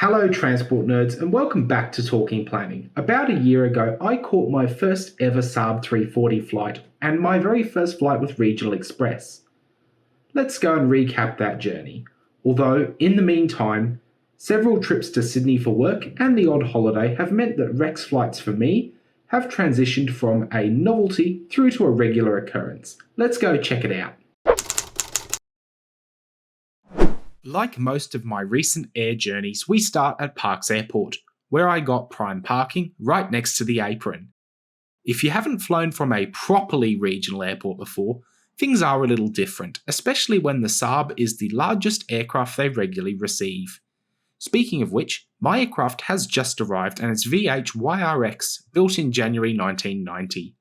Hello transport nerds and welcome back to Talking Planning. About a year ago I caught my first ever SAAB 340 flight and my very first flight with Regional Express. Let's go and recap that journey. Although, in the meantime, several trips to Sydney for work and the odd holiday have meant that REX flights for me have transitioned from a novelty through to a regular occurrence. Let's go check it out. Like most of my recent air journeys, we start at Parkes Airport, where I got prime parking right next to the apron. If you haven't flown from a properly regional airport before, things are a little different, especially when the SAAB is the largest aircraft they regularly receive. Speaking of which, my aircraft has just arrived and it's VH-YRX, built in January 1990.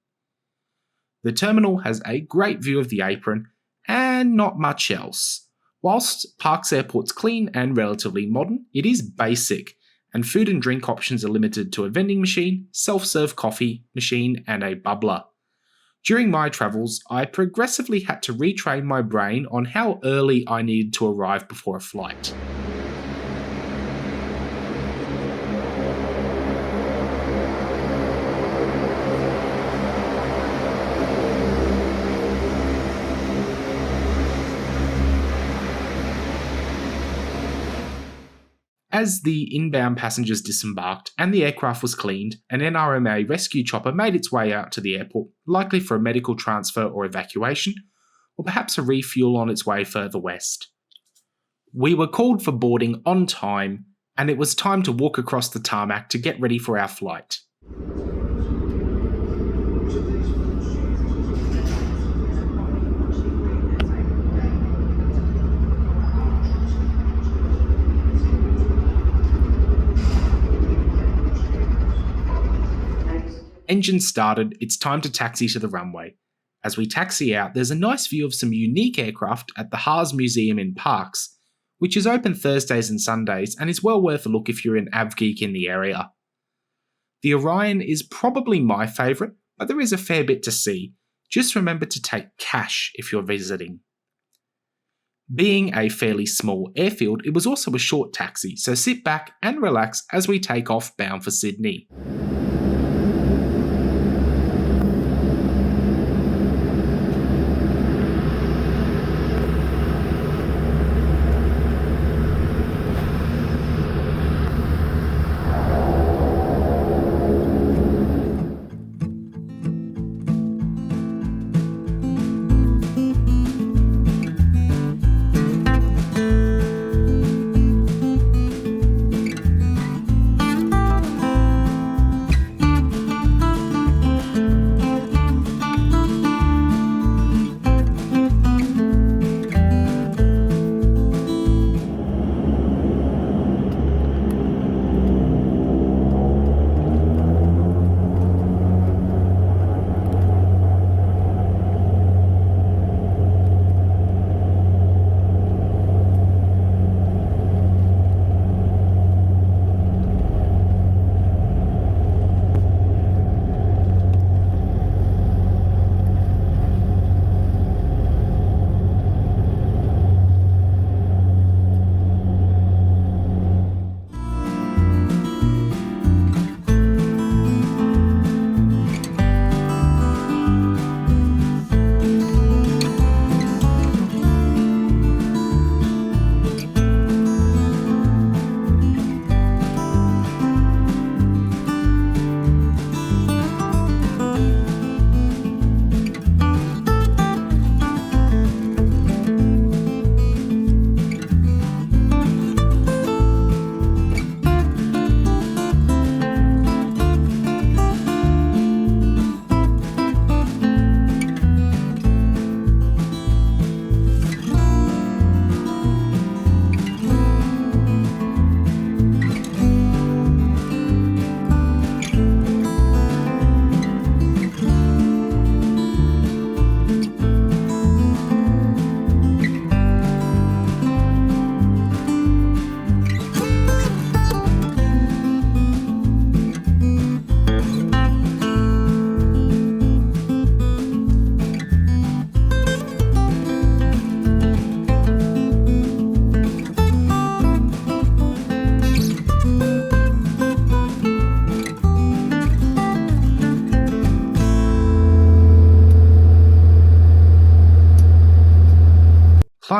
The terminal has a great view of the apron, and not much else. Whilst Parkes Airport's clean and relatively modern, it is basic, and food and drink options are limited to a vending machine, self-serve coffee machine, and a bubbler. During my travels, I progressively had to retrain my brain on how early I needed to arrive before a flight. As the inbound passengers disembarked and the aircraft was cleaned, an NRMA rescue chopper made its way out to the airport, likely for a medical transfer or evacuation, or perhaps a refuel on its way further west. We were called for boarding on time, and it was time to walk across the tarmac to get ready for our flight. Engine started, it's time to taxi to the runway. As we taxi out, there's a nice view of some unique aircraft at the Haas Museum in Parkes, which is open Thursdays and Sundays and is well worth a look if you're an AvGeek in the area. The Orion is probably my favourite, but there is a fair bit to see. Just remember to take cash if you're visiting. Being a fairly small airfield, it was also a short taxi, so sit back and relax as we take off bound for Sydney.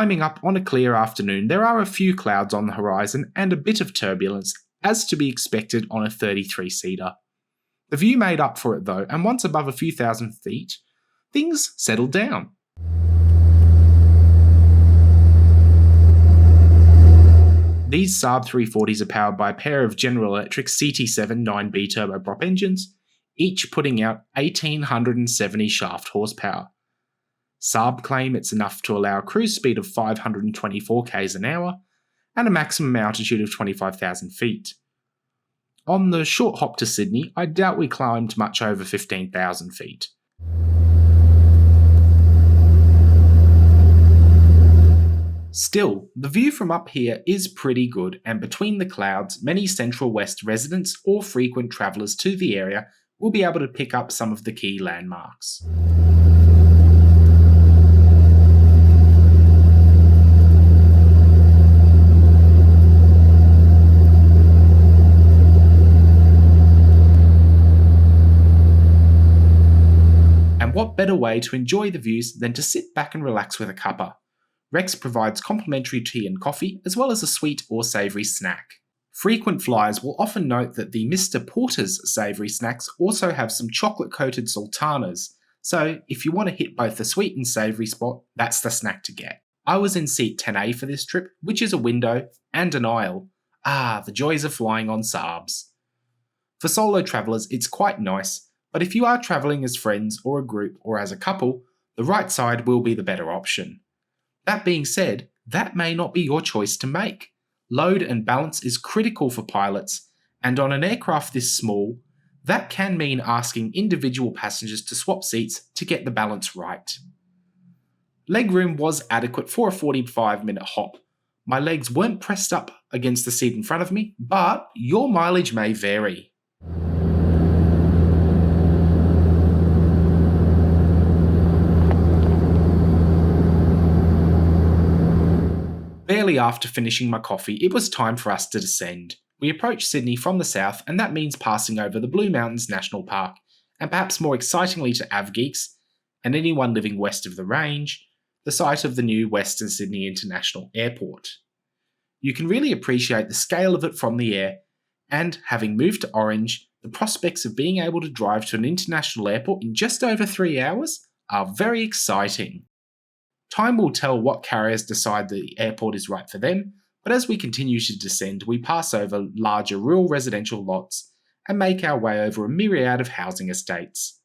Climbing up on a clear afternoon, there are a few clouds on the horizon and a bit of turbulence, as to be expected on a 33-seater. The view made up for it though, and once above a few thousand feet, things settled down. These SAAB 340s are powered by a pair of General Electric CT7 9B turboprop engines, each putting out 1,870 shaft horsepower. SAAB claim it's enough to allow a cruise speed of 524 km an hour and a maximum altitude of 25,000 feet. On the short hop to Sydney, I doubt we climbed much over 15,000 feet. Still, the view from up here is pretty good, and between the clouds, many Central West residents or frequent travellers to the area will be able to pick up some of the key landmarks. And what better way to enjoy the views than to sit back and relax with a cuppa? REX provides complimentary tea and coffee, as well as a sweet or savoury snack. Frequent flyers will often note that the Mr. Porter's savoury snacks also have some chocolate-coated sultanas, so if you want to hit both the sweet and savoury spot, that's the snack to get. I was in seat 10A for this trip, which is a window and an aisle. The joys of flying on SAABs. For solo travellers, it's quite nice, but if you are travelling as friends or a group or as a couple, the right side will be the better option. That being said, that may not be your choice to make. Load and balance is critical for pilots, and on an aircraft this small, that can mean asking individual passengers to swap seats to get the balance right. Legroom was adequate for a 45-minute hop. My legs weren't pressed up against the seat in front of me, but your mileage may vary. Barely after finishing my coffee, it was time for us to descend. We approach Sydney from the south, and that means passing over the Blue Mountains National Park, and perhaps more excitingly to AvGeeks, and anyone living west of the range, the site of the new Western Sydney International Airport. You can really appreciate the scale of it from the air, and having moved to Orange, the prospects of being able to drive to an international airport in just over 3 hours are very exciting. Time will tell what carriers decide the airport is right for them, but as we continue to descend, we pass over larger rural residential lots and make our way over a myriad of housing estates.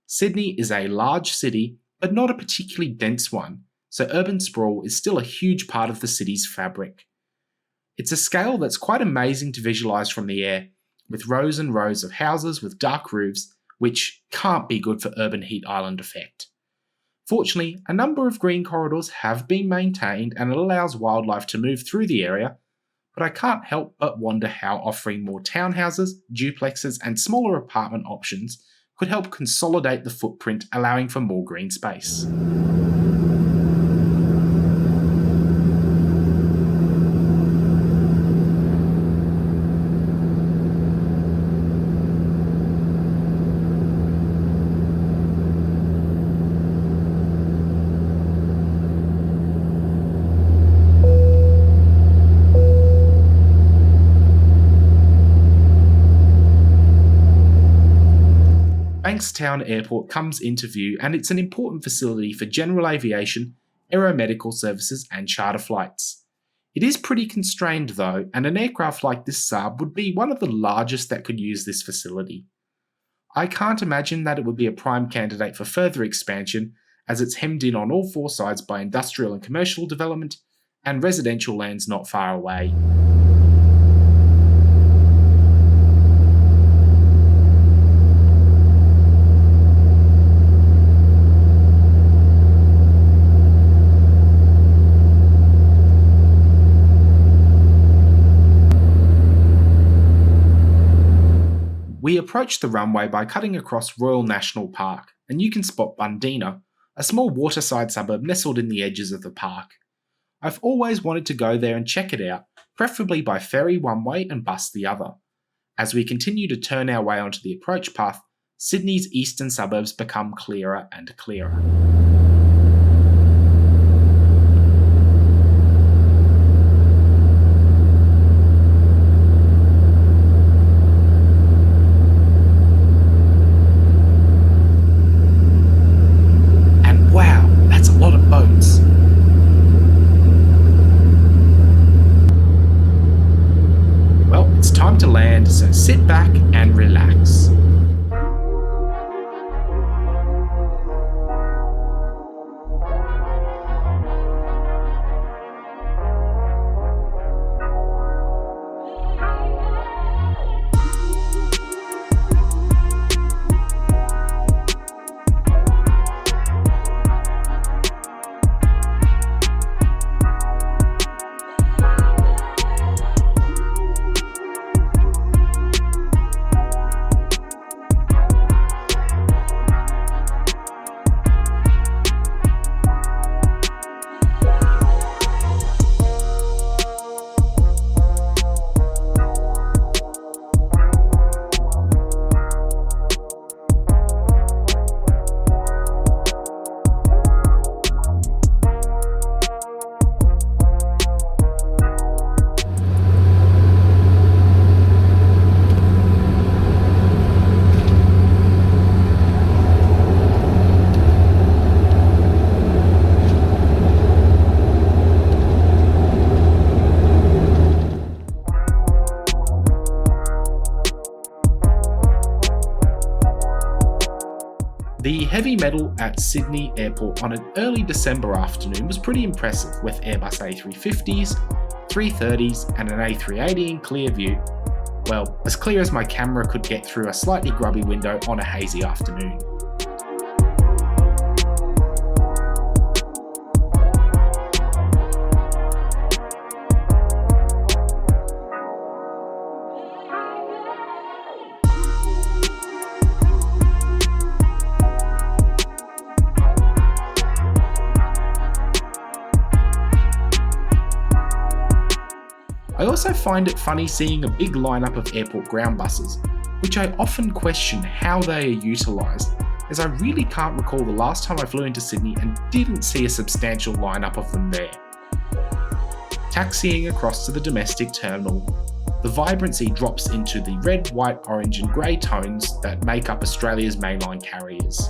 Sydney is a large city, but not a particularly dense one, so urban sprawl is still a huge part of the city's fabric. It's a scale that's quite amazing to visualise from the air, with rows and rows of houses with dark roofs, which can't be good for urban heat island effect. Fortunately, a number of green corridors have been maintained and it allows wildlife to move through the area, but I can't help but wonder how offering more townhouses, duplexes and smaller apartment options could help consolidate the footprint, allowing for more green space. Bankstown Airport comes into view, and it's an important facility for general aviation, aeromedical services and charter flights. It is pretty constrained though, and an aircraft like this SAAB would be one of the largest that could use this facility. I can't imagine that it would be a prime candidate for further expansion, as it's hemmed in on all 4 sides by industrial and commercial development and residential lands not far away. We approach the runway by cutting across Royal National Park, and you can spot Bundeena, a small waterside suburb nestled in the edges of the park. I've always wanted to go there and check it out, preferably by ferry one way and bus the other. As we continue to turn our way onto the approach path, Sydney's eastern suburbs become clearer and clearer. time to land, so sit back and relax. The heavy metal at Sydney Airport on an early December afternoon was pretty impressive, with Airbus A350s, 330s and an A380 in clear view. Well, as clear as my camera could get through a slightly grubby window on a hazy afternoon. I also find it funny seeing a big lineup of airport ground buses, which I often question how they are utilised, as I really can't recall the last time I flew into Sydney and didn't see a substantial lineup of them there. Taxiing across to the domestic terminal, the vibrancy drops into the red, white, orange and grey tones that make up Australia's mainline carriers.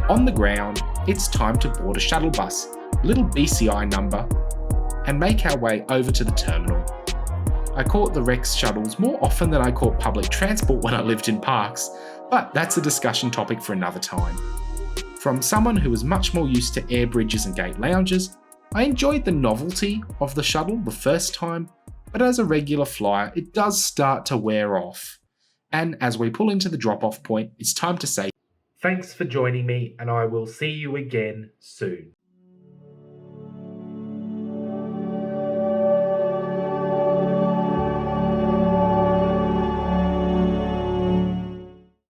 On the ground, it's time to board a shuttle bus, little BCI number, and make our way over to the terminal. I caught the REX shuttles more often than I caught public transport when I lived in parks, but that's a discussion topic for another time. From someone who was much more used to air bridges and gate lounges, I enjoyed the novelty of the shuttle the first time, but as a regular flyer, it does start to wear off. And as we pull into the drop-off point, it's time to say, thanks for joining me, and I will see you again soon.